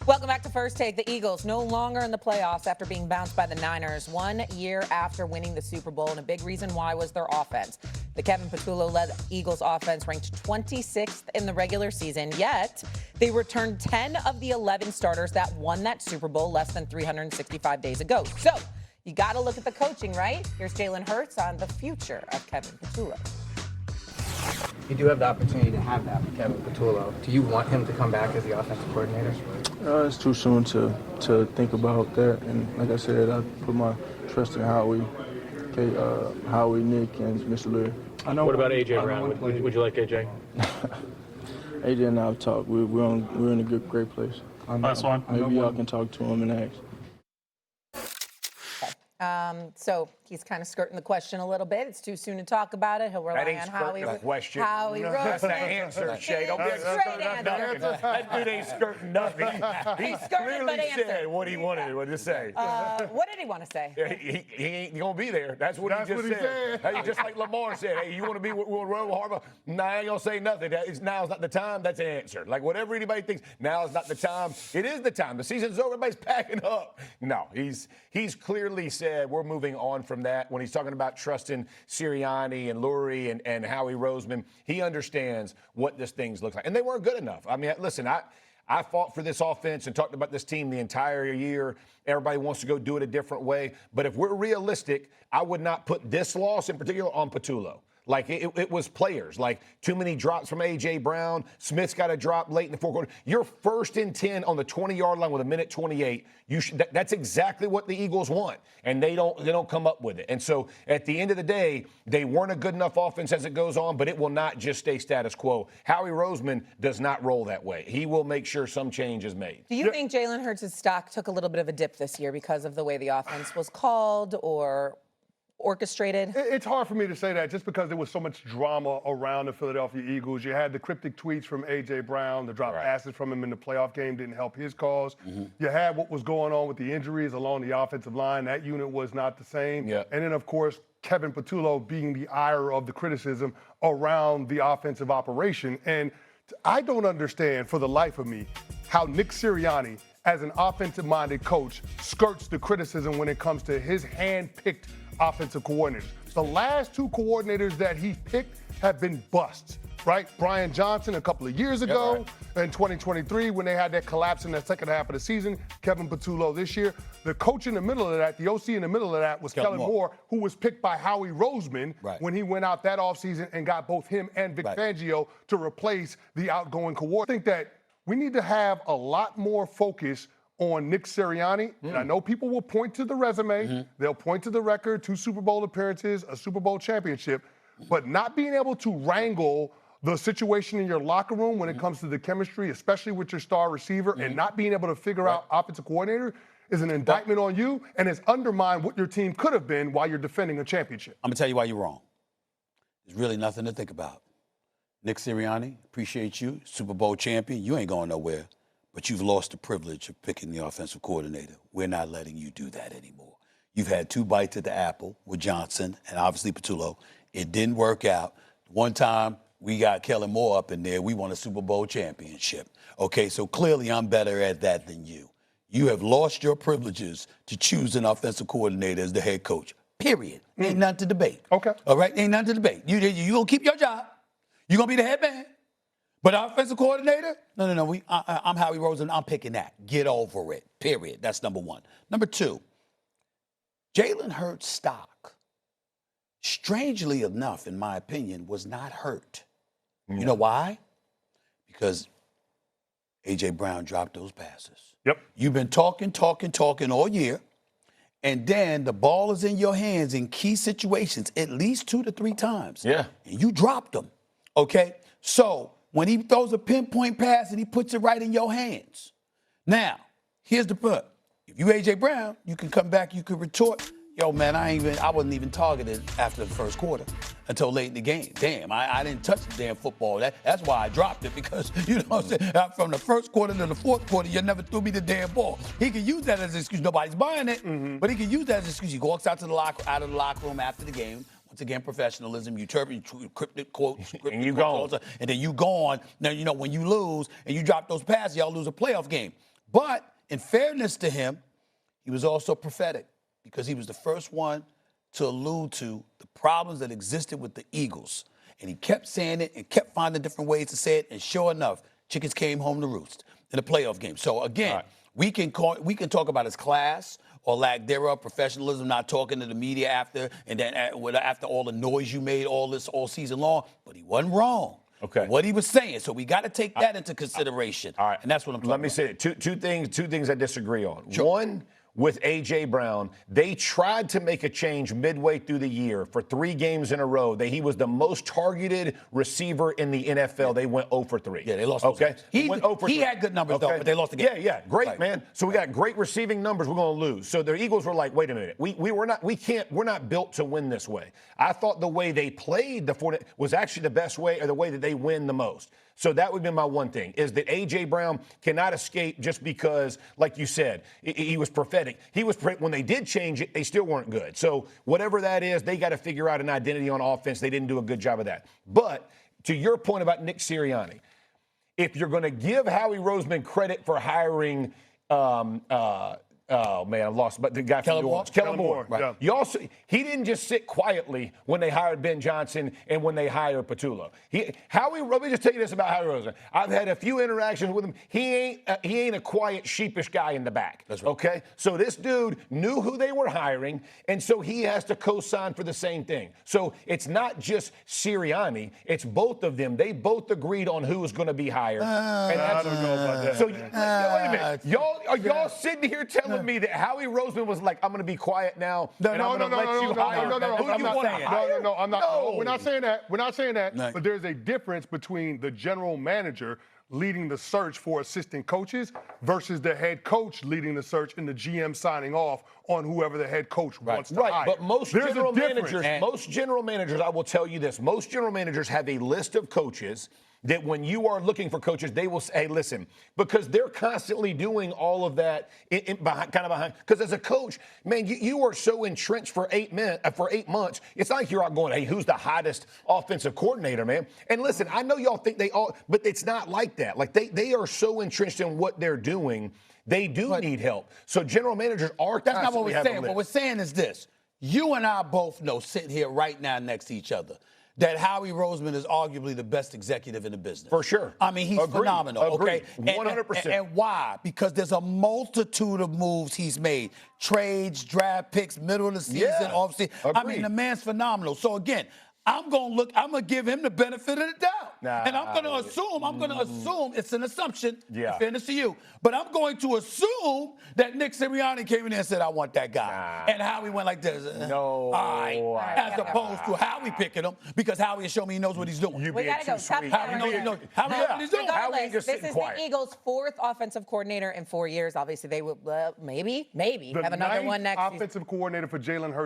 Welcome back to First Take. The Eagles no longer in the playoffs after being bounced by the Niners 1 year after winning the Super Bowl, and a big reason why was their offense. The Kevin Patullo-led Eagles offense ranked 26th in the regular season, yet they returned 10 of the 11 starters that won that Super Bowl less than 365 days ago. So you got to look at the coaching, right? Here's Jalen Hurts on the future of Kevin Patullo. You do have the opportunity to have that with Kevin Patullo. Do you want him to come back as the offensive coordinator? It's too soon to think about that. And like I said, I put my trust in Howie, Nick, and Mr. Leary. What about A.J. Brown? Would you like A.J.? A.J. and I have talked. We're in a great place. Last one. Maybe y'all can talk to him and ask. So he's kind of skirting the question a little bit. It's too soon to talk about it. He'll rely on Howie. That's the answer, Shay. Don't be skirting nothing. That dude ain't skirting nothing. He clearly said what he wanted to say. What did he want to say? He ain't going to be there. That's what he just said. Hey, just like Lamar said, hey, you want to be with Harbaugh? Nah, I ain't going to say nothing. Now's not the time. That's an answer. Like, whatever anybody thinks, now is not the time. It is the time. The season's over. Everybody's packing up. No, he's clearly said we're moving on from that. When he's talking about trusting Sirianni and Lurie and Howie Roseman, he understands what this thing looks like. And they weren't good enough. I mean, listen, I fought for this offense and talked about this team the entire year. Everybody wants to go do it a different way. But if we're realistic, I would not put this loss in particular on Patullo. Like, it was players. Like, too many drops from A.J. Brown. Smith's got a drop late in the fourth quarter. You're 1st and 10 on the 20-yard line with 1:28. That's exactly what the Eagles want, and they don't come up with it. And so, at the end of the day, they weren't a good enough offense as it goes on, but it will not just stay status quo. Howie Roseman does not roll that way. He will make sure some change is made. Do you think Jalen Hurts' stock took a little bit of a dip this year because of the way the offense was called or orchestrated? It's hard for me to say that just because there was so much drama around the Philadelphia Eagles. You had the cryptic tweets from A.J. Brown, the drop passes from him in the playoff game didn't help his cause. You had what was going on with the injuries along the offensive line. That unit was not the same. And then, of course, Kevin Patullo being the ire of the criticism around the offensive operation. And I don't understand for the life of me how Nick Sirianni, as an offensive-minded coach, skirts the criticism when it comes to his hand-picked offensive coordinators. The last 2 coordinators that he picked have been busts, right? Brian Johnson a couple of years ago in 2023 when they had that collapse in the second half of the season. Kevin Patullo this year. The coach in the middle of that, the OC in the middle of that was Kellen Moore, who was picked by Howie Roseman when he went out that offseason and got both him and Vic Fangio to replace the outgoing coordinator. I think that we need to have a lot more focus on Nick Sirianni. And I know people will point to the resume. They'll point to the record, 2 Super Bowl appearances, a Super Bowl championship. But not being able to wrangle the situation in your locker room when it comes to the chemistry, especially with your star receiver, and not being able to figure out offensive coordinator is an indictment on you and has undermined what your team could have been while you're defending a championship. I'm going to tell you why you're wrong. There's really nothing to think about. Nick Sirianni, appreciate you, Super Bowl champion. You ain't going nowhere. But you've lost the privilege of picking the offensive coordinator. We're not letting you do that anymore. You've had 2 bites at the apple with Johnson and obviously Patullo. It didn't work out. One time we got Kellen Moore up in there. We won a Super Bowl championship. Okay, so clearly I'm better at that than you. You have lost your privileges to choose an offensive coordinator as the head coach. Period. Ain't nothing to debate. Okay. All right, ain't nothing to debate. You gonna keep your job. You gonna be the head man. But offensive coordinator? No. I'm Howie Roseman. I'm picking that. Get over it. Period. That's number 1. Number 2, Jalen Hurts' stock, strangely enough, in my opinion, was not hurt. You know why? Because A.J. Brown dropped those passes. You've been talking all year, and then the ball is in your hands in key situations at least 2 to 3 times. And you dropped them. Okay? So when he throws a pinpoint pass and he puts it right in your hands. Now, here's the point. If you A.J. Brown, you can come back, you can retort, yo, man, I wasn't even targeted after the first quarter until late in the game. Damn, I didn't touch the damn football. That's why I dropped it, because, you know what I'm saying, from the first quarter to the fourth quarter, you never threw me the damn ball. He can use that as an excuse. Nobody's buying it, but he can use that as an excuse. He walks out of the locker room after the game. Once again, professionalism, you cryptic quotes, and you gone. And then you gone. Now, you know, when you lose and you drop those passes, y'all lose a playoff game. But in fairness to him, he was also prophetic because he was the first one to allude to the problems that existed with the Eagles. And he kept saying it and kept finding different ways to say it. And sure enough, chickens came home to roost in the playoff game. So again, we can talk about his class or lack thereof, professionalism, not talking to the media after, and then after all the noise you made all season long. But he wasn't wrong. Okay. What he was saying. So we got to take that into consideration. All right. And that's what I'm talking about. Let me say it. Two things I disagree on. Sure. One, with A.J. Brown, they tried to make a change midway through the year for 3 games in a row. He was the most targeted receiver in the NFL. Yeah. They went 0 for 3. Yeah, they lost. Okay. He went 0 for 3. He had good numbers, though, but they lost the game. Yeah. Great, right. man. So we got great receiving numbers. We're going to lose. So the Eagles were like, wait a minute. We're not built to win this way. I thought the way they played the 49 was actually the best way, or the way that they win the most. So that would be my one thing, is that A.J. Brown cannot escape just because, like you said, he was prophetic. When they did change it, they still weren't good. So whatever that is, they got to figure out an identity on offense. They didn't do a good job of that. But to your point about Nick Sirianni, if you're going to give Howie Roseman credit for hiring oh, man, I've lost. But the guy from New Orleans, Kellen Moore. Right. Yeah. He didn't just sit quietly when they hired Ben Johnson and when they hired Patullo. Let me just tell you this about Howie Roseman. I've had a few interactions with him. He ain't a quiet, sheepish guy in the back. That's right. Okay? So this dude knew who they were hiring, and so he has to co-sign for the same thing. So it's not just Sirianni. It's both of them. They both agreed on who was going to be hired. I don't know about that. So, wait a minute. Y'all sitting here telling me that Howie Roseman was like, I'm going to be quiet now, and I'm going to let you hire who you want to hire? No, I'm not. No. We're not saying that. We're not saying that. No. But there's a difference between the general manager leading the search for assistant coaches versus the head coach leading the search and the GM signing off on whoever the head coach wants to hire. But most There's general a difference. managers, I will tell you this, most general managers have a list of coaches that when you are looking for coaches, they will say, hey, listen, because they're constantly doing all of that behind. Because as a coach, man, you are so entrenched for 8 months. It's not like you're out going, hey, who's the hottest offensive coordinator, man? And listen, I know y'all think but it's not like that. Like they are so entrenched in what they're doing, they do need help. So general managers are That's not what constantly we're saying. having a What we're list. saying is this. You and I both know, sitting here right now next to each other, that Howie Roseman is arguably the best executive in the business. For sure. I mean, he's phenomenal. Agreed. Okay, 100%. And why? Because there's a multitude of moves he's made: trades, draft picks, middle of the season, off season. I mean, the man's phenomenal. So again, I'm gonna give him the benefit of the doubt. And I'm gonna assume it's an assumption, in fairness to you. But I'm going to assume that Nick Sirianni came in there and said, I want that guy. And Howie went like this. No. All right. As opposed to Howie picking him, because Howie has shown me he knows what he's doing. We gotta go. Top Howie knows what he's doing. Howie just This sitting is quiet. the Eagles' 4th offensive coordinator in 4 years. Obviously, they will maybe have another one next season. Offensive coordinator for Jalen Hurts